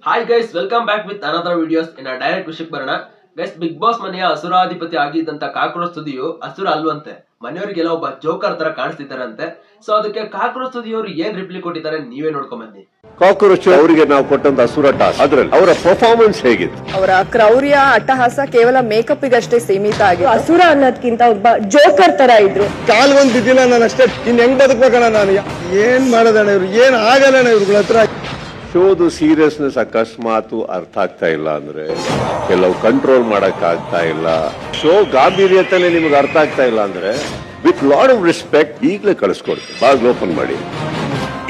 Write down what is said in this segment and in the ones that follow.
Hi guys, welcome back with another videos. In direct ವಿಷಯಕ್ಕೆ ಬರೋಣ guys. Big boss ಮನೆಯ ಅಸುರಾಧಿಪತಿ ಆಗಿದ್ದಂತ cockroach ಸುದಿಯು ಅಸುರ ಅಲ್ವಂತೆ, ಮನೆಯವರಿಗೆಲ್ಲ ಒಬ್ಬ ಜೋಕರ್ ತರ ಕಾಣಿಸ್ತಿದ್ದಾರಂತೆ. ಸೊ ಅದಕ್ಕೆ ಕಾಕ್ರೋಚ್ ಸುದಿಯವರು ಏನ್ ರಿಪ್ಲಿ ಕೊಟ್ಟಿದ್ದಾರೆ ನೀವೇ ನೋಡ್ಕೊಂಡ್ ಬನ್ನಿ. ಕಾಕ್ರೋಚ್ ಅವರಿಗೆ ನಾವು ಕೊಟ್ಟಂತ ಅಸುರ ಟಾಸ್ಕ್, ಅದ್ರಲ್ಲಿ ಅವರ ಪರ್ಫಾರ್ಮೆನ್ಸ್ ಹೇಗಿತ್ತು? ಅವರ ಕ್ರೌರ್ಯ ಅಟ್ಟಹಾಸ ಕೇವಲ ಮೇಕಪ್ ಗಷ್ಟೇ ಸೀಮಿತ ಆಗಿದೆ. ಅಸುರ ಅನ್ನೋದ್ಕಿಂತ ಒಬ್ಬ ಜೋಕರ್ ತರ ಇದ್ರು. ಕಾಲ್ಗೊಂದ್ ಬಿದ್ದಿಲ್ಲ ನಾನು ಅಷ್ಟೇ, ಇನ್ ಹೆಂಗ್ ಬದುಕ್ಬೇಕಣ್ಣ ನಾನು? ಏನ್ ಮಾಡೋದಣ್ಣ ಇವ್ರು, ಏನ್ ಆಗಲ್ಲಣ್ಣ ಇವ್ರಗಳ ಹತ್ರ. ಶೋದು ಸೀರಿಯಸ್ನೆಸ್ ಅಕಸ್ಮಾತ್ ಅರ್ಥ ಆಗ್ತಾ ಇಲ್ಲ ಅಂದ್ರೆ, ಕೆಲವು ಕಂಟ್ರೋಲ್ ಮಾಡಕ್ ಆಗ್ತಾ ಇಲ್ಲ, ಶೋ ಗಾಂಭೀರ್ಯತೆಯಲ್ಲಿ ನಿಮ್ಗೆ ಅರ್ಥ ಆಗ್ತಾ ಇಲ್ಲ ಅಂದ್ರೆ, ವಿತ್ ಲಾಟ್ ಆಫ್ ರೆಸ್ಪೆಕ್ಟ್ ಈಗಲೇ ಕಳಿಸ್ಕೊಡ್ತೀನಿ, ಬಾಗ್ ಓಪನ್ ಮಾಡಿ.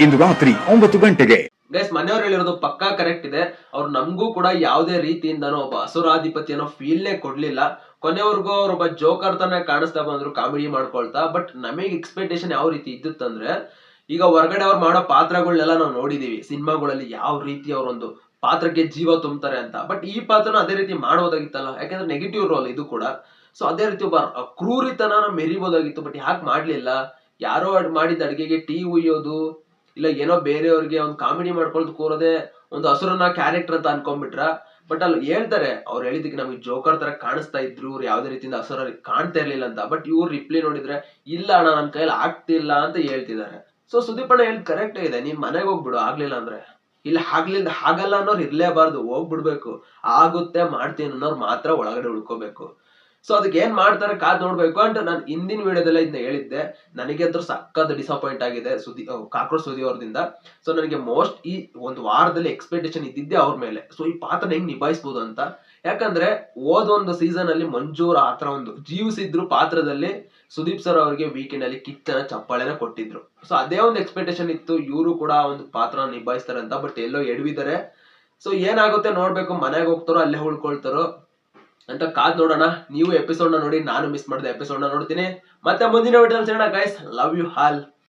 ಇಂದು ರಾತ್ರಿ 9 ಗಂಟೆಗೆ. ಗೈಸ್, ಮನೆಯವ್ರು ಹೇಳಿರೋದು ಪಕ್ಕಾ ಕರೆಕ್ಟ್ ಇದೆ. ಅವ್ರು ನಮಗೂ ಕೂಡ ಯಾವುದೇ ರೀತಿಯಿಂದನೂ ಒಬ್ಬ ಅಸುರಾಧಿಪತಿ ಅನ್ನೋ ಫೀಲ್ನೇ ಕೊಡ್ಲಿಲ್ಲ. ಕೊನೆವರೆಗೂ ಅವ್ರೊಬ್ಬ ಜೋಕರ್ ತಾನೇ ಕಾಣಿಸ್ತಾ ಬಂದ್ರು, ಕಾಮಿಡಿ ಮಾಡ್ಕೊಳ್ತಾ. ಬಟ್ ನಮಗೆ ಎಕ್ಸ್ಪೆಕ್ಟೇಷನ್ ಯಾವ ರೀತಿ ಇದ್ದಿತ್ತಂದ್ರೆ, ಈಗ ಹೊರಗಡೆ ಅವ್ರು ಮಾಡೋ ಪಾತ್ರಗಳನ್ನೆಲ್ಲ ನಾವು ನೋಡಿದೀವಿ ಸಿನಿಮಾಗಳಲ್ಲಿ, ಯಾವ ರೀತಿ ಅವ್ರೊಂದು ಪಾತ್ರಕ್ಕೆ ಜೀವ ತುಂಬ್ತಾರೆ ಅಂತ. ಬಟ್ ಈ ಪಾತ್ರನ ಅದೇ ರೀತಿ ಮಾಡೋದಾಗಿತ್ತಲ್ಲ, ಯಾಕಂದ್ರೆ ನೆಗೆಟಿವ್ ರೋಲ್ ಇದು ಕೂಡ. ಸೊ ಅದೇ ರೀತಿ ಒಬ್ಬ ಕ್ರೂರಿತನ ಮೆರಿಬೋದಾಗಿತ್ತು. ಬಟ್ ಯಾಕೆ ಮಾಡ್ಲಿಲ್ಲ? ಯಾರೋ ಮಾಡಿದ ಅಡಿಗೆಗೆ ಟೀ ಉಯ್ಯೋದು, ಇಲ್ಲ ಏನೋ ಬೇರೆಯವ್ರಿಗೆ ಒಂದು ಕಾಮಿಡಿ ಮಾಡ್ಕೊಳ್ದು ಕೂರೋದೇ ಒಂದು ಹಸುರನ ಕ್ಯಾರೆಕ್ಟರ್ ಅಂತ ಅನ್ಕೊಂಡ್ಬಿಟ್ರ. ಬಟ್ ಅಲ್ಲಿ ಹೇಳ್ತಾರೆ, ಅವ್ರು ಹೇಳಿದಕ್ಕೆ ನಮಗೆ ಜೋಕರ್ ತರ ಕಾಣಿಸ್ತಾ ಇದ್ರು, ಇವ್ರು ಯಾವ್ದೇ ರೀತಿಯಿಂದ ಹಸುರ ಕಾಣ್ತಾ ಇರ್ಲಿಲ್ಲ ಅಂತ. ಬಟ್ ಇವ್ರು ರಿಪ್ಲೈ ನೋಡಿದ್ರೆ, ಇಲ್ಲ ಅಣ್ಣ ನನ್ನ ಕೈಯಲ್ಲಿ ಆಗ್ತಿಲ್ಲ ಅಂತ ಹೇಳ್ತಿದ್ದಾರೆ. ಸೊ ಸುದೀಪ್ ಅಣ್ಣ ಹೇಳಿ ಕರೆಕ್ಟ್ ಇದೆ, ನೀನ್ ಮನೆಗೆ ಹೋಗ್ಬಿಡು ಆಗ್ಲಿಲ್ಲ ಅಂದ್ರೆ. ಇಲ್ಲ ಹಾಗಲ್ಲ ಅನ್ನೋರು ಇರ್ಲೇಬಾರ್ದು, ಹೋಗ್ಬಿಡ್ಬೇಕು. ಆಗುತ್ತೆ ಮಾಡ್ತೀನಿ ಅನ್ನೋರು ಮಾತ್ರ ಒಳಗಡೆ ಉಳ್ಕೋಬೇಕು. ಸೊ ಅದಕ್ಕೆ ಏನ್ ಮಾಡ್ತಾರೆ ಕಾದ್ ನೋಡ್ಬೇಕು ಅಂತ ನಾನು ಹಿಂದಿನ ವಿಡಿಯೋದಲ್ಲ ಇದನ್ನ ಹೇಳಿದ್ದೆ. ನನಗೆ ಅಂತೂ ಸಕ್ಕತ್ ಡಿಸಪಾಯಿಂಟ್ ಆಗಿದೆ ಕಾಕ್ರೋಚ್ ಸುದಿ ಅವ್ರದಿಂದ. ಸೊ ನನಗೆ ಮೋಸ್ಟ್ ಈ ಒಂದು ವಾರದಲ್ಲಿ ಎಕ್ಸ್ಪೆಕ್ಟೇಷನ್ ಇದ್ದಿದ್ದೆ ಅವ್ರ ಮೇಲೆ. ಸೊ ಈ ಪಾತ್ರ ಹೆಂಗ್ ನಿಭಾಯಿಸಬಹುದು ಅಂತ. ಯಾಕಂದ್ರೆ ಓದೊಂದು ಸೀಸನ್ ಅಲ್ಲಿ ಮಂಜೂರ್ ಆತರ ಒಂದು ಜೀವಿಸಿದ್ರು ಪಾತ್ರದಲ್ಲಿ. ಸುದೀಪ್ ಸರ್ ಅವರಿಗೆ ವೀಕೆಂಡ್ ಅಲ್ಲಿ ಕಿಚ್ಚನ ಚಪ್ಪಾಳೆನ ಕೊಟ್ಟಿದ್ರು. ಸೊ ಅದೇ ಒಂದು ಎಕ್ಸ್ಪೆಕ್ಟೇಷನ್ ಇತ್ತು, ಇವರು ಕೂಡ ಒಂದು ಪಾತ್ರ ನಿಭಾಯಿಸ್ತಾರೆ ಅಂತ. But yellow ಎಡವಿದ್ದಾರೆ. ಸೊ ಏನಾಗುತ್ತೆ ನೋಡ್ಬೇಕು, ಮನೆಗೆ ಹೋಗ್ತಾರೋ ಅಲ್ಲೇ ಉಳ್ಕೊಳ್ತಾರೋ ಅಂತ ಕಾದ್ ನೋಡೋಣ. ನೀವು ಎಪಿಸೋಡ್ ನ ನೋಡಿ, ನಾನು ಮಿಸ್ ಮಾಡಿದ ಎಪಿಸೋಡ್ ನ ನೋಡ್ತೀನಿ. ಮತ್ತೆ ಮುಂದಿನ ವಿಡಿಯೋದಲ್ಲಿ ಸಿಗೋಣ ಗೈಸ್. Love you all.